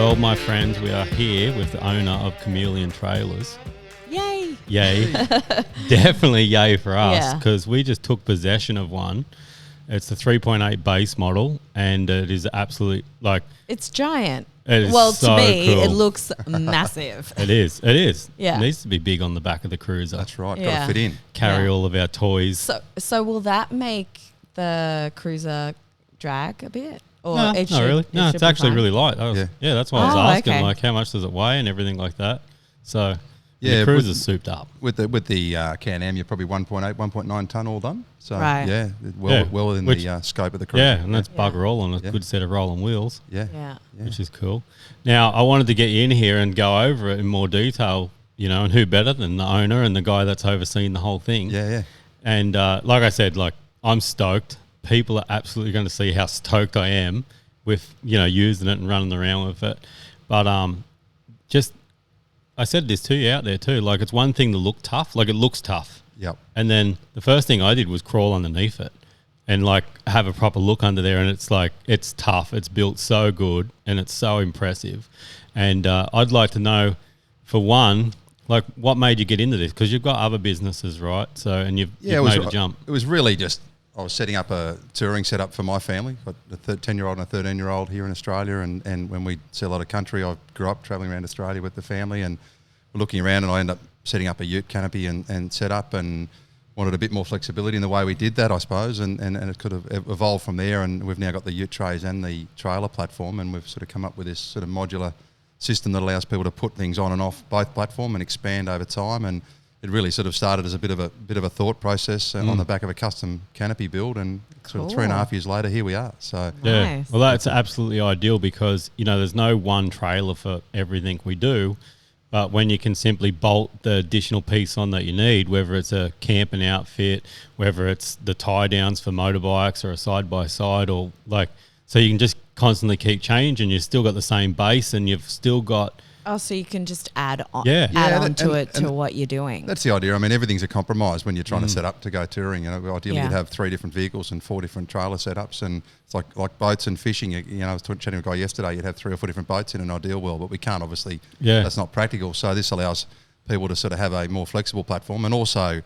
Well, my friends, we are here with the owner of Chameleon Trailers. Yay! Yay. Definitely yay for us, Yeah. because we just took possession of one. It's the 3.8 base model, and it is absolutely, like... It's giant. It is well, so to me, cool. it looks massive. It is. Yeah. It needs to be big on the back of the cruiser. That's right. Got Yeah. to fit in. Carry Yeah. all of our toys. So will that make the cruiser drag a bit? Or No, it not should, really. it No, should it's be actually fine? really light. Yeah, that's why I was Oh, asking, okay. like, how much does it weigh and everything like that. So, Yeah, the cruiser's souped up. With the Can-Am, you're probably 1.8, 1.9 tonne all done. So, Right. yeah, Yeah, well within which- the scope of the cruiser. Yeah, and that's Yeah. bugger all on a Yeah. good set of rolling wheels, Yeah. Yeah. which is cool. Now, I wanted to get you in here and go over it in more detail, and who better than the owner and the guy that's overseeing the whole thing. Yeah. And like I said, like, I'm stoked. People are absolutely going to see how stoked I am with, using it and running around with it. But I said this to you out there too, like, it's one thing to look tough, like, it looks tough. Yep. And then the first thing I did was crawl underneath it and, like, have a proper look under there, and it's like, it's tough. It's built so good and it's so impressive. And I'd like to know, for one, like, what made you get into this? Because you've got other businesses, right? So, and you've made a jump. It was really just, I was setting up a touring setup for my family. Got a 10-year-old and a 13-year-old here in Australia, and when we see a lot of country, I grew up travelling around Australia with the family, and we're looking around, and I ended up setting up a ute canopy and set up, and wanted a bit more flexibility in the way we did that, I suppose, and it could have evolved from there, and we've now got the ute trays and the trailer platform, and we've sort of come up with this sort of modular system that allows people to put things on and off both platform and expand over time. And it really sort of started as a bit of a thought process on the back of a custom canopy build, and sort of 3.5 years later, here we are. So Yeah, Nice. well, that's absolutely ideal, because there's no one trailer for everything we do, but when you can simply bolt the additional piece on that you need, whether it's a camping outfit, whether it's the tie downs for motorbikes or a side by side, or like, so you can just constantly keep changing. You've still got the same base, and you've still got Oh, so you can just add on, Yeah. add Yeah, on that- to and- it to and what you're doing. that's the idea. I mean, everything's a compromise when you're trying to set up to go touring. Ideally, Yeah. you'd have 3 different vehicles and 4 different trailer setups, and it's like boats and fishing. I was chatting to a guy yesterday. You'd have 3 or 4 different boats in an ideal world, but we can't, obviously. Yeah. That's not practical. So this allows people to sort of have a more flexible platform, and also,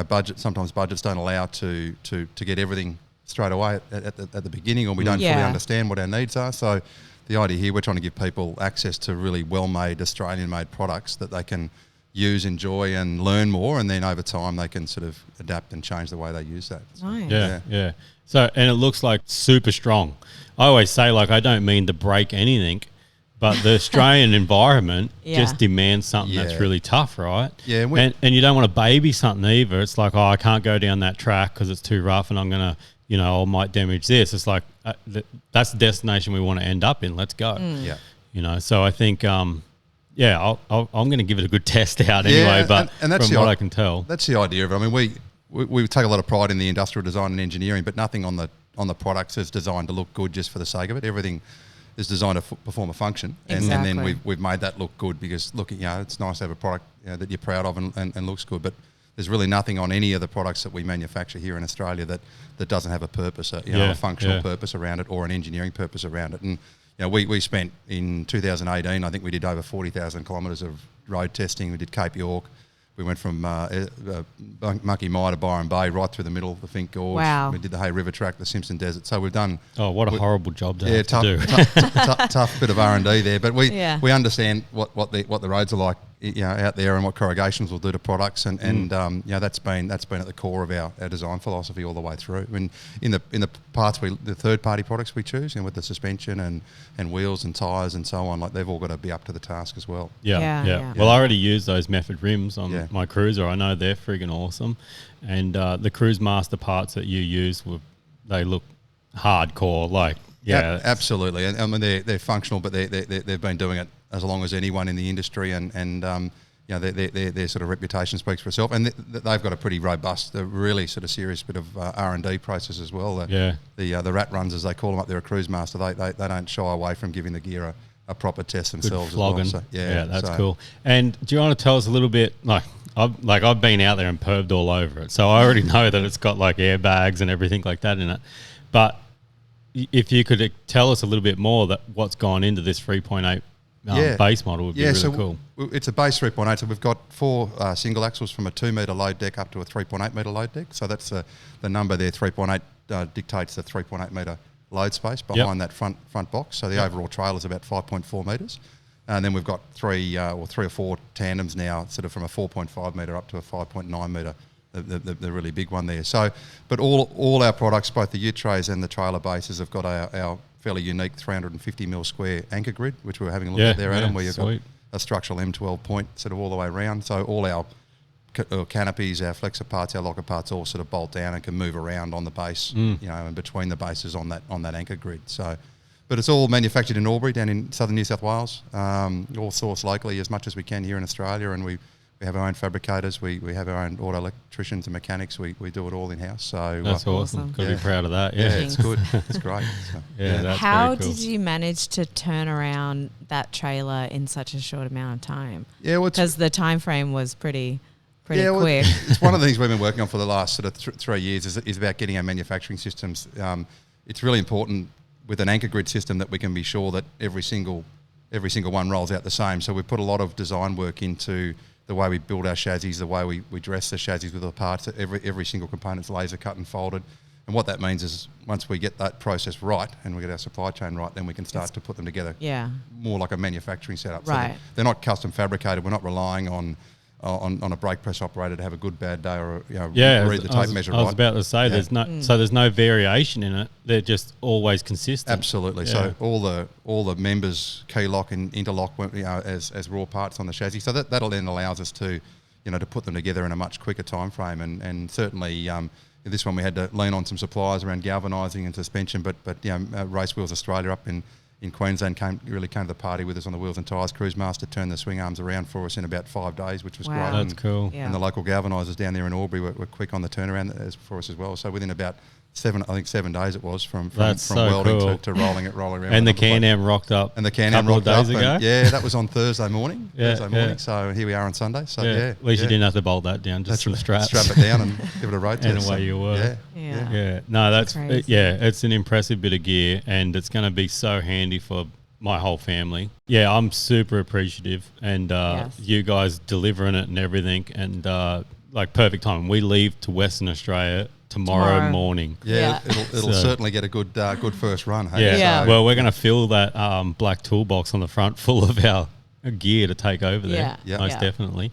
budget. Sometimes budgets don't allow to get everything straight away at the beginning, or we don't fully Yeah. understand what our needs are. So the idea here, we're trying to give people access to really well-made, Australian-made products that they can use, enjoy, and learn more, and then over time they can sort of adapt and change the way they use that. So, Nice. Yeah. So, and it looks like super strong. I always say, like, I don't mean to break anything, but the Australian environment Yeah. just demands something that's Yeah. really tough, right? Yeah, and you don't want to baby something either. It's like, I can't go down that track because it's too rough, and I'm going to, I might damage this. It's like, that's the destination we want to end up in. Let's go. Yeah. So I think, I'm going to give it a good test out anyway, Yeah, but and that's from the what i- I can tell. That's the idea of it. I mean, we take a lot of pride in the industrial design and engineering, but nothing on the products is designed to look good just for the sake of it. Everything is designed to perform a function, and then Exactly. we've made that look good, because it's nice to have a product that you're proud of and looks good, but there's really nothing on any of the products that we manufacture here in Australia that doesn't have a purpose, a functional purpose around it, or an engineering purpose around it. And we spent, in 2018, I think we did over 40,000 kilometres of road testing. We did Cape York. We went from Monkey Mire to Byron Bay, right through the middle of the Fink Gorge. Wow. We did the Hay River track, the Simpson Desert. So we've done... Oh, what a horrible job to Yeah, have tough, to do. tough bit of R&D there, but we Yeah. understand what the roads are like, out there, and what corrugations will do to products, and that's been at the core of our design philosophy all the way through. And in the parts the third party products we choose, with the suspension and wheels and tyres and so on, like, they've all got to be up to the task as well. Yeah. Well, I already use those Method rims on Yeah. my cruiser. I know they're friggin' awesome, and the Cruisemaster parts that you use, they look hardcore. Like, Absolutely. And I mean, they're functional, but they've been doing it as long as anyone in the industry, and their sort of reputation speaks for itself, and they've got a pretty robust, really sort of serious bit of R&D process as well. The rat runs, as they call them up there at Cruisemaster, they don't shy away from giving the gear a proper test themselves flogging. as well. So, That's cool. And do you want to tell us a little bit, I've been out there and perved all over it, so I already know that it's got like airbags and everything like that in it, but if you could tell us a little bit more that what's gone into this 3.8 base model would be really cool. It's a base 3.8, so we've got 4 single axles from a 2 metre load deck up to a 3.8 metre load deck. So that's the number there, 3.8 dictates the 3.8 metre load space behind that front box. So the overall trailer is about 5.4 metres. And then we've got 3 or 4 tandems now, sort of from a 4.5 metre up to a 5.9 metre, the really big one there. So, but all our products, both the ute trays and the trailer bases, have got our fairly unique 350mm square anchor grid, which we were having a look at there, Adam, where you've got a structural M12 point sort of all the way around. So all our canopies, our flexor parts, our locker parts all sort of bolt down and can move around on the base, and between the bases on that anchor grid. So, but it's all manufactured in Albury down in southern New South Wales, all sourced locally as much as we can here in Australia, and we have our own fabricators, we have our own auto electricians and mechanics, we do it all in-house. So that's awesome. Got to be proud of that. Yeah, it's good. It's great. So, that's How very cool. did you manage to turn around that trailer in such a short amount of time? Yeah, because the time frame was pretty quick. It's one of the things we've been working on for the last sort of 3 years is about getting our manufacturing systems. It's really important with an anchor grid system that we can be sure that every single one rolls out the same. So we put a lot of design work into the way we build our chassis, the way we dress the chassis with the parts. Every single component's laser cut and folded. And what that means is once we get that process right and we get our supply chain right, then we can start to put them together more like a manufacturing setup. Right. So they're not custom fabricated. We're not relying on a brake press operator to have a good bad day or read the tape measure right. I was about to say there's no variation in it. They're just always consistent. Absolutely. So all the members key lock and interlock as raw parts on the chassis. So that'll then allows us to to put them together in a much quicker time frame. And certainly this one we had to lean on some suppliers around galvanising and suspension. But Race Wheels Australia up in Queensland came to the party with us on the wheels and tyres. Cruisemaster turned the swing arms around for us in about 5 days, which was great. That's cool. And the local galvanisers down there in Albury were quick on the turnaround for us as well. So within about 7 days it was from welding cool. to rolling around. And the Can-Am rocked up. And the Can-Am rocked up. Days ago. That was on Thursday morning. So here we are on Sunday. So at least you didn't have to bolt that down. Just some straps. Strap it down and give it a road test. And away you were. Yeah. No, that's it's an impressive bit of gear, and it's going to be so handy for my whole family. Yeah, I'm super appreciative, and you guys delivering it and everything, and like perfect time. We leave to Western Australia tomorrow morning. It'll certainly get a good first run. Hey? Well, we're going to fill that black toolbox on the front full of our gear to take over there. Most definitely.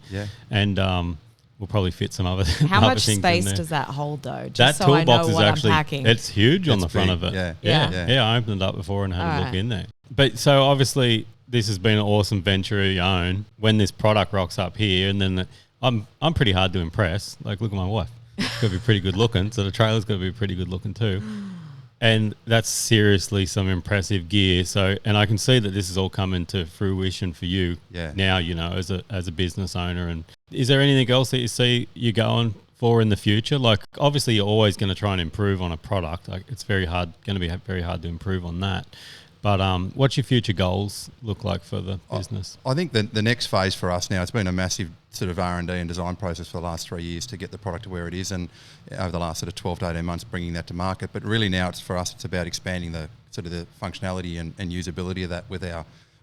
And we'll probably fit some other How other much things space in there. does that hold though? That Just so I toolbox know is what actually I'm packing. it's huge on the front big. of it. Yeah. I opened it up before and had a look in there. But so obviously this has been an awesome venture of your own. When this product rocks up here, and then I'm pretty hard to impress. Like, look at my wife. It's got to be pretty good looking. So the trailer's got to be pretty good looking too. And that's seriously some impressive gear. So, and I can see that this is all coming to fruition for you now, as a business owner. And is there anything else that you see you going for in the future? Like, obviously you're always going to try and improve on a product. Like, it's going to be very hard to improve on that. But what's your future goals look like for the business? I think the next phase for us now, it's been a massive sort of R&D and design process for the last 3 years to get the product to where it is, and over the last sort of 12 to 18 months bringing that to market. But really now it's about expanding the sort of the functionality and usability of that with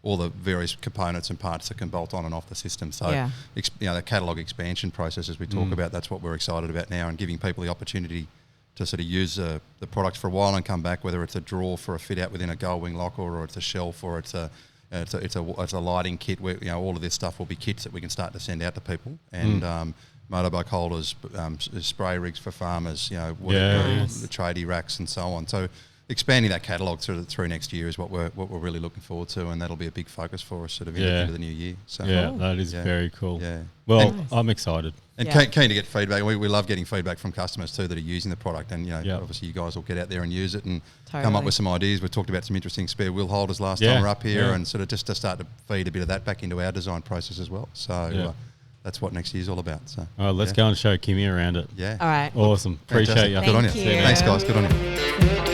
all the various components and parts that can bolt on and off the system. So the catalogue expansion process, as we talk about, that's what we're excited about now, and giving people the opportunity to sort of use the products for a while and come back, whether it's a drawer for a fit out within a gull wing locker, or it's a shelf, or it's a lighting kit where all of this stuff will be kits that we can start to send out to people, and motorbike holders, spray rigs for farmers, the tradie racks and so on. So expanding that catalogue through next year is what we're really looking forward to, and that'll be a big focus for us sort of into the new year. So that is very cool. Well, I'm excited. And keen to get feedback. We love getting feedback from customers too that are using the product, and obviously you guys will get out there and use it and come up with some ideas. We talked about some interesting spare wheel holders last time we're up here, and sort of just to start to feed a bit of that back into our design process as well. So that's what next year's all about. So let's go and show Kimmi around it. Yeah. All right. Awesome. Appreciate you. Good on you. Thank you. Thanks guys. Good on you.